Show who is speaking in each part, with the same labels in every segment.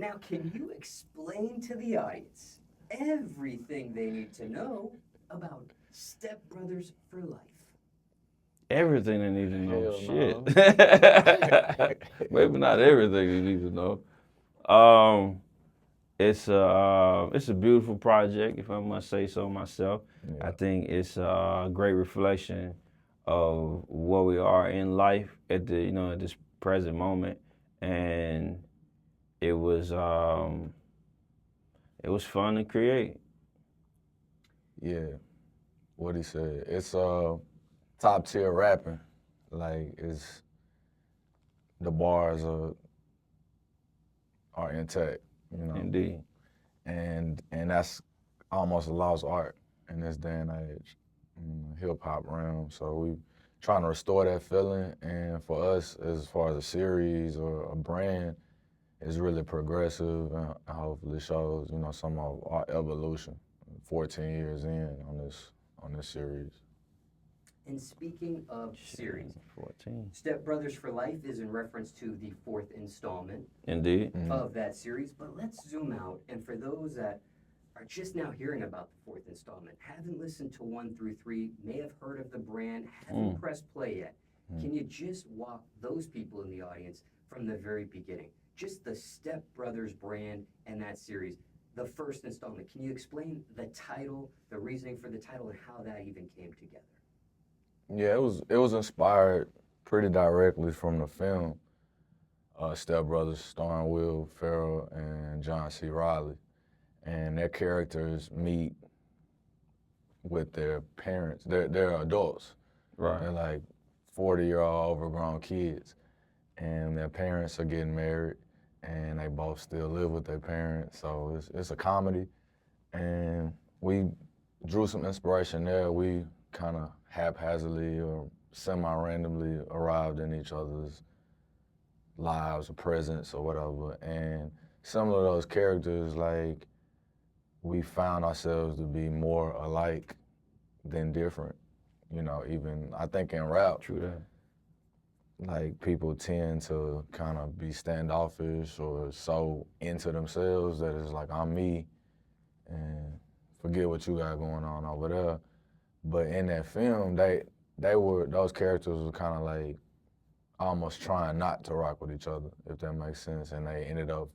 Speaker 1: Now, can you explain to the audience everything they need to know about Step Brothers for Life?
Speaker 2: Everything they need to know.
Speaker 3: Hell
Speaker 2: Shit.
Speaker 3: no.
Speaker 2: Maybe not everything they need to know. It's a beautiful project, if I must say so myself.
Speaker 3: Yeah.
Speaker 2: I think it's a great reflection of where we are in life at at this present moment, and it was fun to create.
Speaker 3: Yeah, what he said. It's top tier rapping. Like it's the bars are intact, you know.
Speaker 2: Indeed.
Speaker 3: And that's almost a lost art in this day and age, hip hop realm. So we trying to restore that feeling. And for us, as far as a series or a brand, it's really progressive and hopefully shows, some of our evolution. 14 years in on this series.
Speaker 1: And speaking of series,
Speaker 2: 14.
Speaker 1: Step Brothers for Life is in reference to the fourth installment
Speaker 2: Indeed.
Speaker 1: of that series. But let's zoom out. And for those that are just now hearing about the fourth installment, haven't listened to 1 through 3, may have heard of the brand, haven't pressed play yet, can you just walk those people in the audience from the very beginning? Just the Step Brothers brand and that series. The first installment. Can you explain the title, the reasoning for the title, and how that even came together?
Speaker 3: Yeah, it was inspired pretty directly from the film Step Brothers, starring Will Ferrell and John C. Reilly, and their characters meet with their parents. They're adults.
Speaker 2: Right.
Speaker 3: They're like 40-year-old overgrown kids, and their parents are getting married, and they both still live with their parents. So it's a comedy, and we drew some inspiration there. We kind of haphazardly or semi-randomly arrived in each other's lives or presence or whatever. And similar to those characters, like, we found ourselves to be more alike than different. Even I think in rap,
Speaker 2: True that.
Speaker 3: like, people tend to kind of be standoffish or so into themselves that it's like, I'm me, and forget what you got going on over there. But in that film, those characters were kind of like almost trying not to rock with each other, if that makes sense. And they ended up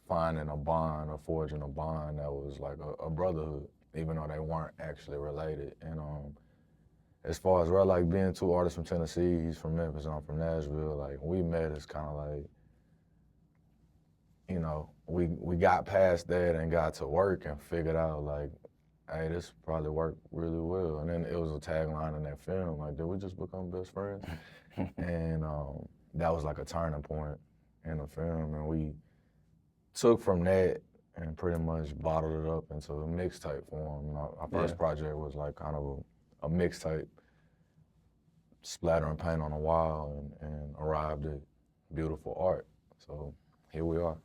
Speaker 3: finding a bond or forging a bond that was like a brotherhood, even though they weren't actually related. And as far as like being two artists from Tennessee, he's from Memphis and I'm from Nashville, like, we met as kind of like, we got past that and got to work and figured out, like, hey, this probably worked really well. And then it was a tagline in that film, like, did we just become best friends? And that was like a turning point in the film. And we took from that and pretty much bottled it up into a mixtape form. Our first project was like kind of a mixtape, splatter and paint on the wall, and arrived at beautiful art. So here we are.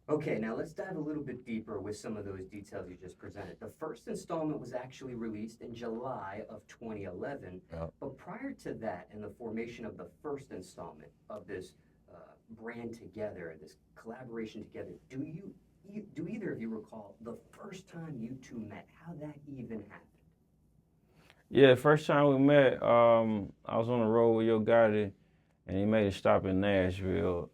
Speaker 1: Okay, now let's dive a little bit deeper with some of those details you just presented. The first installment was actually released in July of 2011, but prior to that and the formation of the first installment of this brand together, this collaboration together, do either of you recall the first time you two met, how that even happened?
Speaker 2: Yeah, first time we met, I was on the road with Yo Gotti, and he made a stop in Nashville.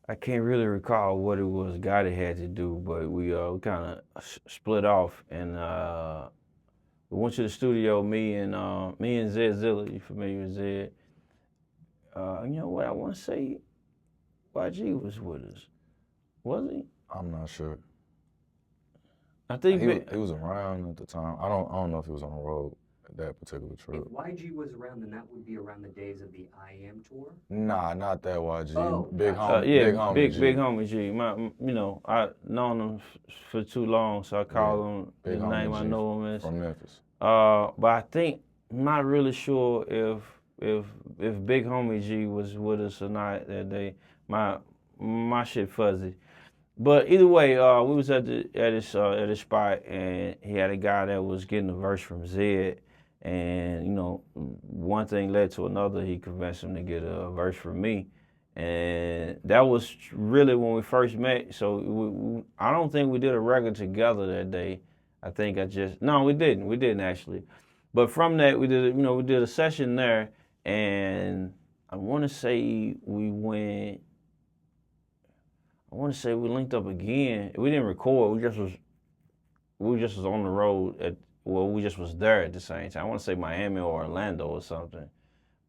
Speaker 2: I can't really recall what it was Gotti had to do, but we kind of split off, and we went to the studio. Me and Zed Zilla. You familiar with Zed? You know what I want to say? YG was with us, was he?
Speaker 3: I'm not sure.
Speaker 2: I think
Speaker 3: he was around at the time. I don't know if he was on the road at that particular trip.
Speaker 1: If YG was around, then that would be around the days of the I Am tour?
Speaker 3: Nah, not that YG.
Speaker 1: Oh,
Speaker 3: Big
Speaker 1: gotcha.
Speaker 3: homie.
Speaker 2: Big homie G. I known him for too long, so I call him the name I know him as.
Speaker 3: From Memphis.
Speaker 2: But I think, I'm not really sure if Big Homie G was with us or not that day. My shit fuzzy. But either way, we was at his spot, and he had a guy that was getting a verse from Zed, and one thing led to another. He convinced him to get a verse from me, And that was really when we first met. So I don't think we did a record together that day. No, we didn't. We didn't actually. But from that, we did a session there, and I want to say we linked up again. We didn't record. We just was on the road we just was there at the same time. I want to say Miami or Orlando or something.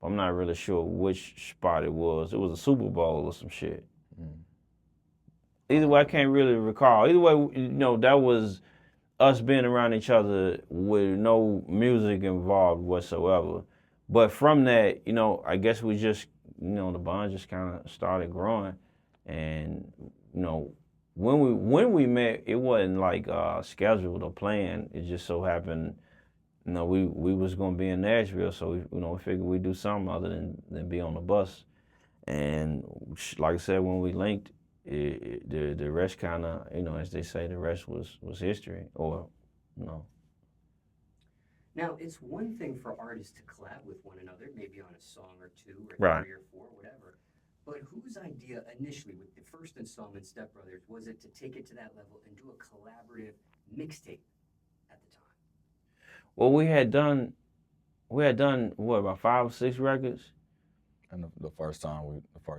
Speaker 2: But I'm not really sure which spot it was. It was a Super Bowl or some shit. Either way, I can't really recall. Either way, that was us being around each other with no music involved whatsoever. But from that, I guess we just, the bond just kind of started growing. And, when we met, it wasn't like scheduled or planned. It just so happened, we was gonna be in Nashville, so we figured we'd do something other than be on the bus. And like I said, when we linked, the rest kind of, as they say, the rest was history, or.
Speaker 1: Now, it's one thing for artists to collab with one another, maybe on a song or two or
Speaker 2: Right.
Speaker 1: 3 or 4, whatever. But whose idea initially with the first installment, Step Brothers, was it to take it to that level and do a collaborative mixtape at the time?
Speaker 2: Well, we had done what, about 5 or 6 records?
Speaker 3: And the first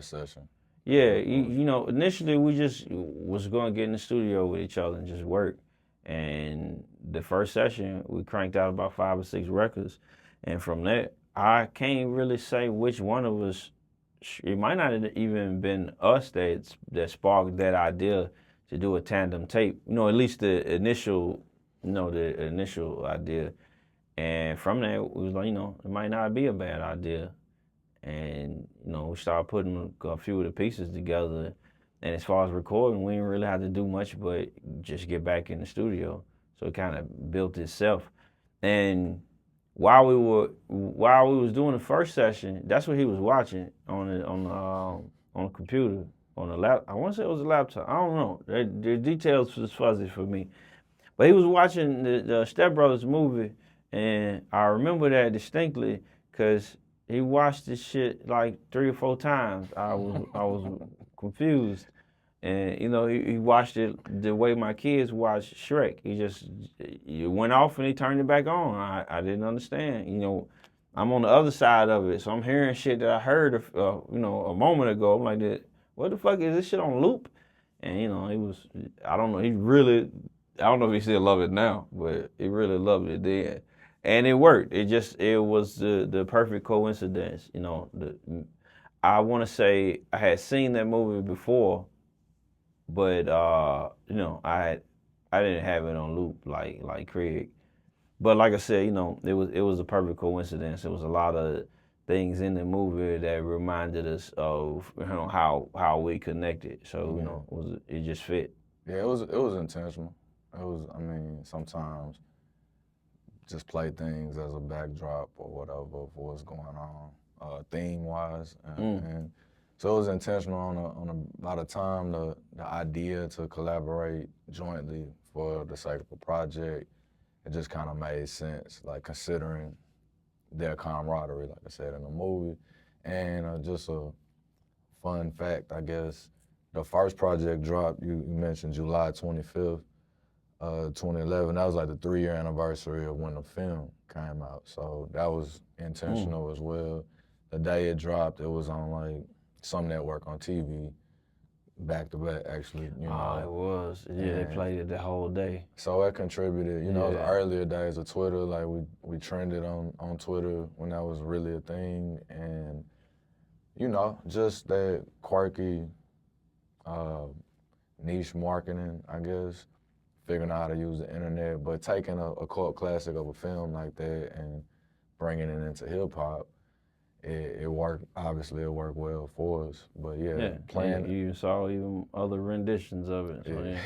Speaker 3: session.
Speaker 2: Yeah, initially we just was going to get in the studio with each other and just work. And the first session, we cranked out about 5 or 6 records. And from that, I can't really say which one of us, it might not have even been us that sparked that idea to do a tandem tape. At least the initial idea. And from there, we was like, it might not be a bad idea. And, we started putting a few of the pieces together. And as far as recording, we didn't really have to do much but just get back in the studio. So it kind of built itself. And while we was doing the first session, that's what he was watching on the computer, on the laptop. I want to say it was a laptop. I don't know. The details was fuzzy for me. But he was watching the Step Brothers movie, and I remember that distinctly because he watched this shit like 3 or 4 times. I was confused. And, he watched it the way my kids watch Shrek. He went off and he turned it back on. I didn't understand. I'm on the other side of it, so I'm hearing shit that I heard, a moment ago. I'm like, what the fuck is this shit on loop? And, I don't know, I don't know if he still love it now, but he really loved it then. And it worked. It was the perfect coincidence. I want to say I had seen that movie before, but I didn't have it on loop like Craig. But like I said, it was a perfect coincidence. It was a lot of things in the movie that reminded us of how we connected. So it just fit.
Speaker 3: Yeah, it was intentional. Sometimes just play things as a backdrop or whatever for what's going on, theme-wise. And so it was intentional on a lot of time. The idea to collaborate jointly for the sake of a project, it just kind of made sense, like considering their camaraderie, like I said in the movie. And just a fun fact, I guess, the first project dropped, you mentioned July 25th, 2011. That was like the 3-year anniversary of when the film came out. So that was intentional as well. The day it dropped, it was on like some network on TV, back to back actually.
Speaker 2: It was. Yeah, they played it the whole day.
Speaker 3: So it contributed. The earlier days of Twitter, like we trended on Twitter when that was really a thing, and just that quirky niche marketing, I guess. Figuring out how to use the internet, but taking a cult classic of a film like that and bringing it into hip hop, it worked. Obviously, it worked well for us. But playing.
Speaker 2: You saw even other renditions of it. So yeah.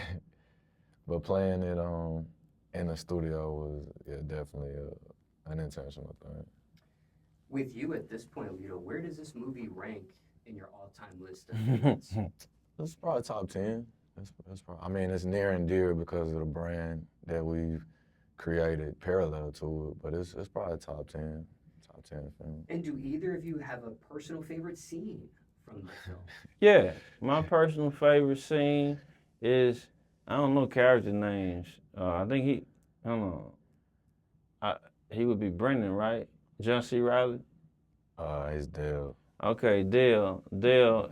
Speaker 3: But playing it in the studio was definitely an intentional thing.
Speaker 1: With you at this point, where does this movie rank in your all-time list of favorites?
Speaker 3: It's probably top 10. That's probably, it's near and dear because of the brand that we've created parallel to it, but it's probably top 10 film.
Speaker 1: And do either of you have a personal favorite scene from the film?
Speaker 2: Yeah, my personal favorite scene is, I don't know character names. I think I don't know. He would be Brendan, right? John C. Riley.
Speaker 3: He's Dale.
Speaker 2: Okay, Dale,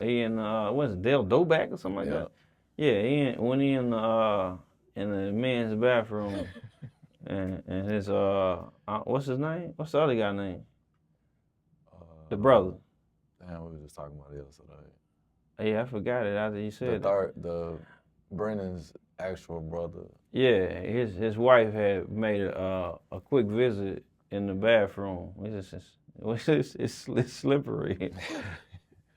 Speaker 2: he in what's it, Dale Doback or something like that? Yeah, when he in the men's bathroom, and his what's his name? What's the other guy name? The brother.
Speaker 3: Damn, we were just talking about it yesterday.
Speaker 2: Yeah, I forgot it after you said that.
Speaker 3: The Brennan's actual brother.
Speaker 2: Yeah, his wife had made a quick visit in the bathroom. It's slippery.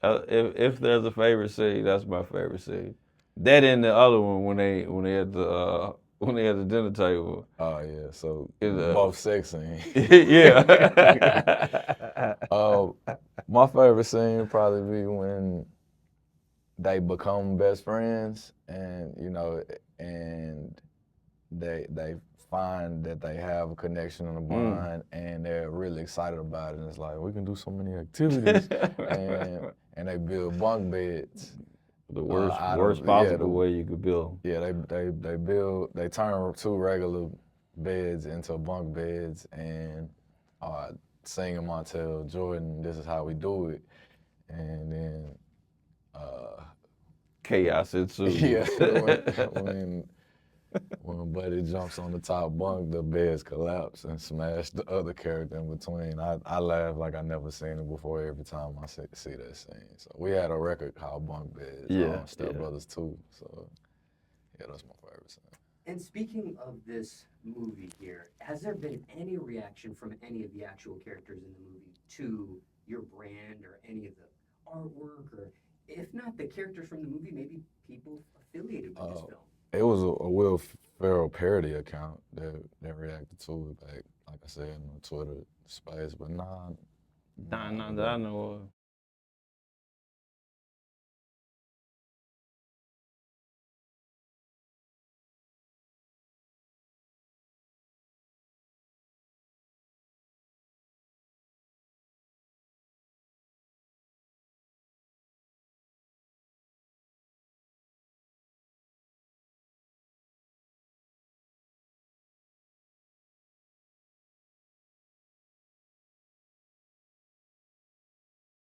Speaker 2: If there's a favorite scene, that's my favorite scene. That and the other one when they at the dinner table.
Speaker 3: Oh yeah, so both sex scenes.
Speaker 2: Yeah.
Speaker 3: My favorite scene would probably be when they become best friends, and and they find that they have a connection and a bond, and they're really excited about it. And it's like, we can do so many activities, and they build bunk beds.
Speaker 2: The worst possible way you could build.
Speaker 3: Yeah, they turn 2 regular beds into bunk beds, and sing them on tell Jordan, this is how we do it, and then
Speaker 2: chaos ensues.
Speaker 3: Yeah, when Buddy jumps on the top bunk, the beds collapse and smash the other character in between. I laugh like I never seen it before every time I see that scene. So we had a record called Bunk Beds, Step Brothers 2. So yeah, that's my favorite scene.
Speaker 1: And speaking of this movie here, has there been any reaction from any of the actual characters in the movie to your brand or any of the artwork, or if not the characters from the movie, maybe people affiliated with this film?
Speaker 3: It was a Will Ferrell parody account that reacted to it, like I said, in the Twitter space, but nah,
Speaker 2: that I know of.